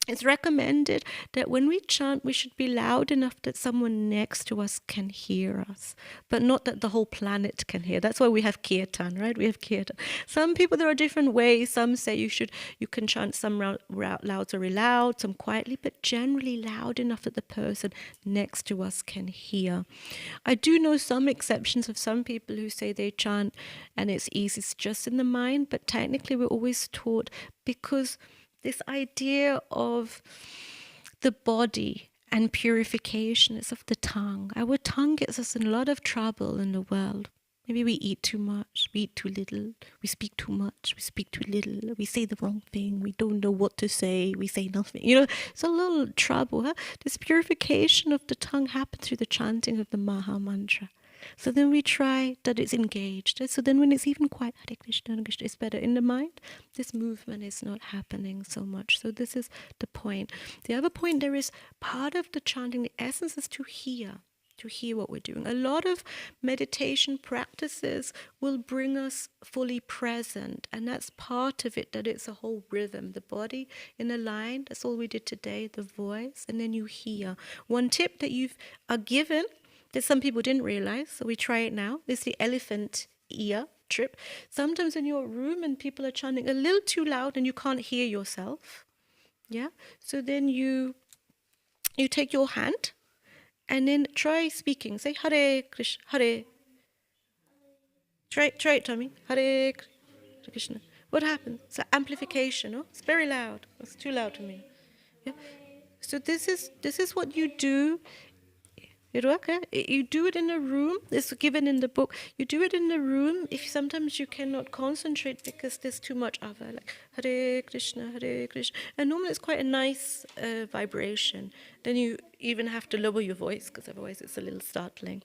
It's recommended that when we chant, we should be loud enough that someone next to us can hear us, but not that the whole planet can hear. That's why we have kirtan, right? We have kirtan. Some people, there are different ways. Some say you can chant some loud very loud, some quietly, but generally loud enough that the person next to us can hear. I do know some exceptions of some people who say they chant and it's easy, it's just in the mind, but technically we're always taught, because this idea of the body and purification is of the tongue. Our tongue gets us in a lot of trouble in the world. Maybe we eat too much, we eat too little, we speak too much, we speak too little, we say the wrong thing, we don't know what to say, we say nothing. It's a little trouble. This purification of the tongue happens through the chanting of the Maha Mantra. So then we try that it's engaged. So then when it's even quiet, Hare Krishna, Hare Krishna, it's better. In the mind, this movement is not happening so much. So this is the point. The other point, there is part of the chanting, the essence is to hear what we're doing. A lot of meditation practices will bring us fully present, and that's part of it, that it's a whole rhythm. The body in a line, that's all we did today, the voice, and then you hear. One tip that you are given that some people didn't realize, so we try it now, is the elephant ear trip. Sometimes in your room and people are chanting a little too loud and you can't hear yourself. Yeah? So then you take your hand and then try speaking. Say Hare Krishna, Hare. Try it, Tommy. Hare Krishna. What happens? It's amplification, no? It's very loud. It's too loud to me. Yeah? So this is what you do. You do it in a room. It's given in the book. You do it in the room if sometimes you cannot concentrate because there's too much other, like Hare Krishna, Hare Krishna. And normally it's quite a nice vibration. Then you even have to lower your voice because otherwise it's a little startling.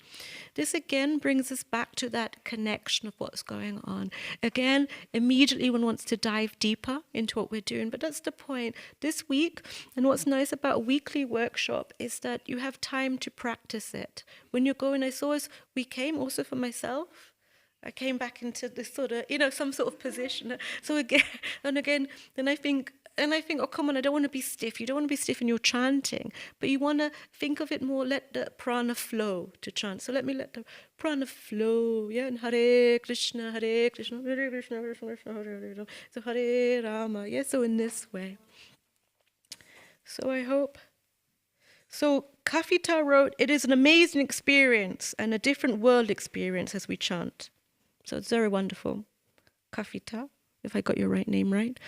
This again brings us back to that connection of what's going on. Again, immediately one wants to dive deeper into what we're doing, but that's the point. This week, and what's nice about a weekly workshop is that you have time to practice it. When you're going, I saw as we came also for myself, I came back into this sort of, some sort of position. So again, then I think, oh, come on, I don't want to be stiff. You don't want to be stiff in your chanting, but you want to think of it more, let the prana flow to chant. So let the prana flow, yeah, and Hare Krishna, Hare Krishna, Hare Krishna, Hare Krishna, Hare Krishna, so Hare Rama, yeah, so in this way. So I hope. So Kavita wrote, it is an amazing experience and a different world experience as we chant. So it's very wonderful. Kavita, if I got your name right.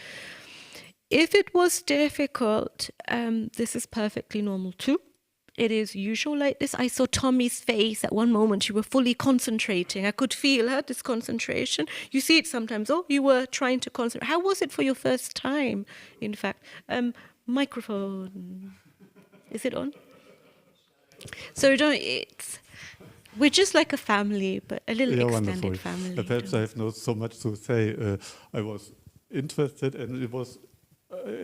If it was difficult, this is perfectly normal too. it is usual like this. I saw Tommy's face at one moment. You were fully concentrating. I could feel her, this concentration. You see it sometimes. Oh, you were trying to concentrate. How was it for your first time, in fact? Microphone. Is it on? So we're just like a family, but a little extended wonderful. family. Perhaps I have not so much to say. I was interested, and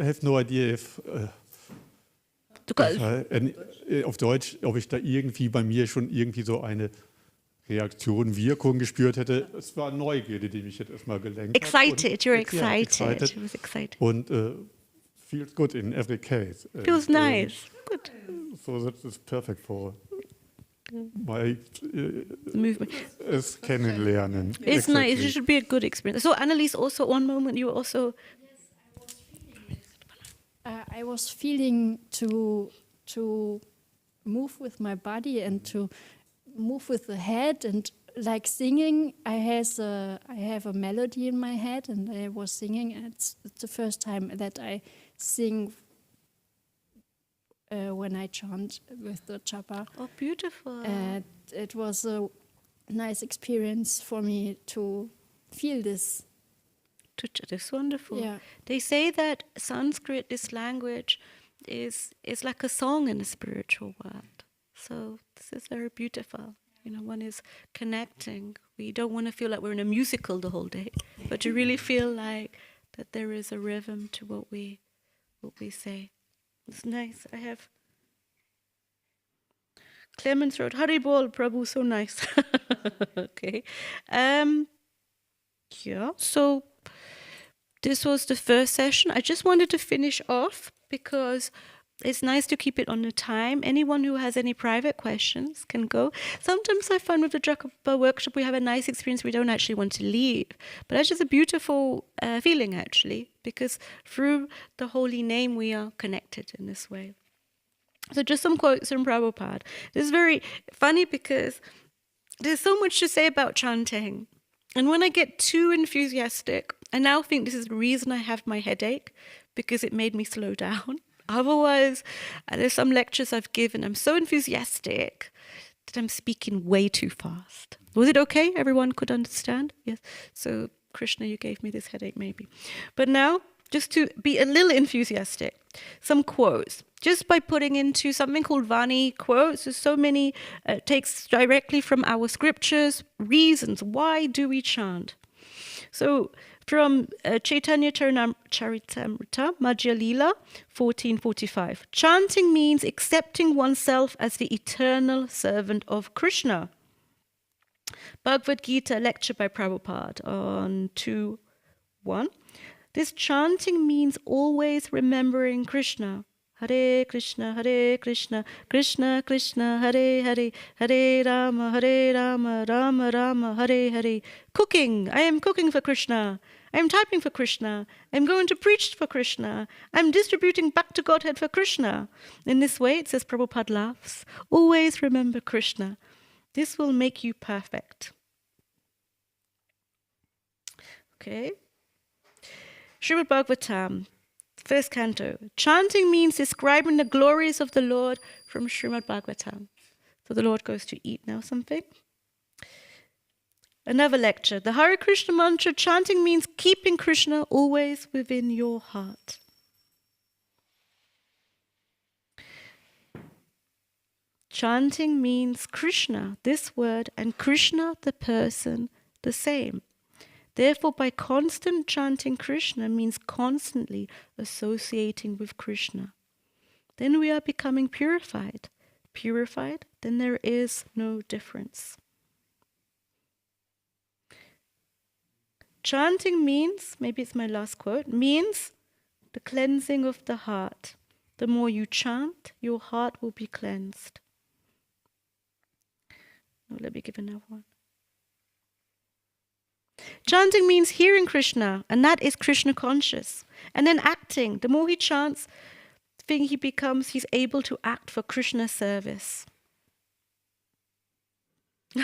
I have no idea if auf Deutsch, ob ich da irgendwie bei mir schon irgendwie so eine Reaktion, Wirkung gespürt hätte. Es war Neugierde, die mich jetzt erstmal gelenkt hat. Excited, you're Yeah, excited. It was excited. Und feels good in every case. Feels nice. Good. So that is perfect for my Movement. es kennenlernen. It's Exactly. nice. It should be a good experience. So, Annelies, also at one moment you were also. I was feeling to move with my body and to move with the head, and like singing. I have a melody in my head, and I was singing. And it's the first time that I sing when I chant with the Japa. Oh, beautiful. And it was a nice experience for me to feel this. That's wonderful. Yeah. They say that Sanskrit, this language, is like a song in the spiritual world. So this is very beautiful. One is connecting. We don't want to feel like we're in a musical the whole day, but to really feel like that there is a rhythm to what we say. It's nice. I have Clemens wrote, Haribol, Prabhu, so nice. Okay. Yeah, so this was the first session. I just wanted to finish off because it's nice to keep it on the time. Anyone who has any private questions can go. Sometimes I find with the Japa workshop we have a nice experience. We don't actually want to leave. But that's just a beautiful feeling, actually, because through the holy name we are connected in this way. So just some quotes from Prabhupada. This is very funny because there's so much to say about chanting. And when I get too enthusiastic, I now think this is the reason I have my headache, because it made me slow down. Otherwise, there's some lectures I've given, I'm so enthusiastic that I'm speaking way too fast. Was it okay? Everyone could understand? Yes. So, Krishna, you gave me this headache maybe. But now, just to be a little enthusiastic, some quotes. Just by putting into something called Vani quotes, there's so many, takes directly from our scriptures, reasons, why do we chant? So, from Chaitanya Charitamrita, Madhya Lila, 1445. Chanting means accepting oneself as the eternal servant of Krishna. Bhagavad Gita lecture by Prabhupada on 2:1. This chanting means always remembering Krishna. Hare Krishna, Krishna Krishna, Hare Hare, Hare Rama, Rama Rama, Hare Hare. Cooking, I am cooking for Krishna. I am typing for Krishna. I am going to preach for Krishna. I am distributing back to Godhead for Krishna. In this way, it says, Prabhupada laughs, always remember Krishna. This will make you perfect. Okay. Srimad Bhagavatam. First canto. Chanting means describing the glories of the Lord from Srimad Bhagavatam. So the Lord goes to eat now something. Another lecture. The Hare Krishna mantra chanting means keeping Krishna always within your heart. Chanting means Krishna, this word, and Krishna, the person, the same. Therefore, by constant chanting Krishna means constantly associating with Krishna. Then we are becoming purified. Purified, then there is no difference. Chanting means, maybe it's my last quote, means the cleansing of the heart. The more you chant, your heart will be cleansed. Oh, let me give another one. Chanting means hearing Krishna, and that is Krishna conscious. And then acting. The more he chants, the thing he becomes, he's able to act for Krishna's service.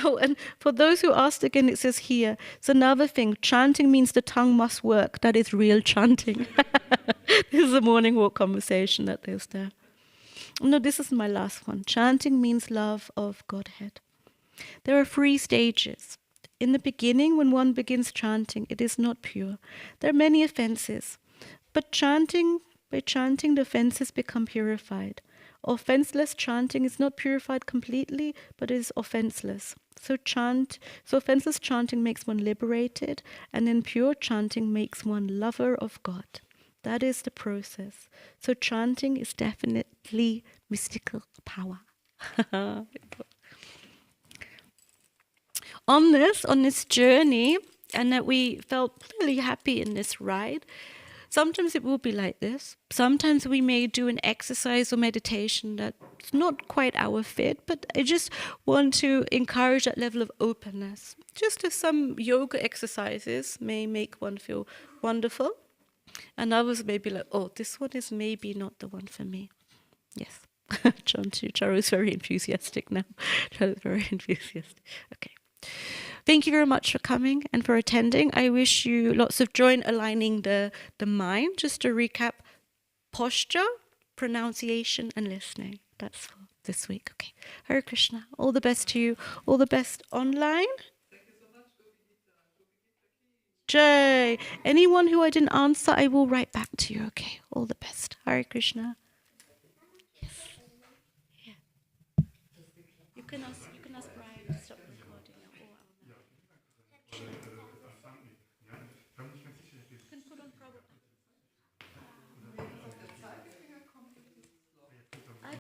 Oh, and for those who asked again, it says here, it's another thing. Chanting means the tongue must work. That is real chanting. This is a morning walk conversation that is there. No, this is my last one. Chanting means love of Godhead. There are 3 stages. In the beginning, when one begins chanting, it is not pure. There are many offenses. But by chanting, the offenses become purified. Offenseless chanting is not purified completely, but is offenseless. So offenseless chanting makes one liberated, and then pure chanting makes one lover of God. That is the process. So chanting is definitely mystical power. On this journey, and that we felt really happy in this ride, sometimes it will be like this. Sometimes we may do an exercise or meditation that's not quite our fit, but I just want to encourage that level of openness. Just as some yoga exercises may make one feel wonderful, and others may be like, oh, this one is maybe not the one for me. Yes. Charo is very enthusiastic now. Charo is very enthusiastic. Okay. Thank you very much for coming and for attending. I wish you lots of joy in aligning the mind. Just to recap, posture, pronunciation, and listening. That's for this week. Okay. Hare Krishna. All the best to you. All the best online. Jai. Anyone who I didn't answer, I will write back to you. Okay. All the best. Hare Krishna.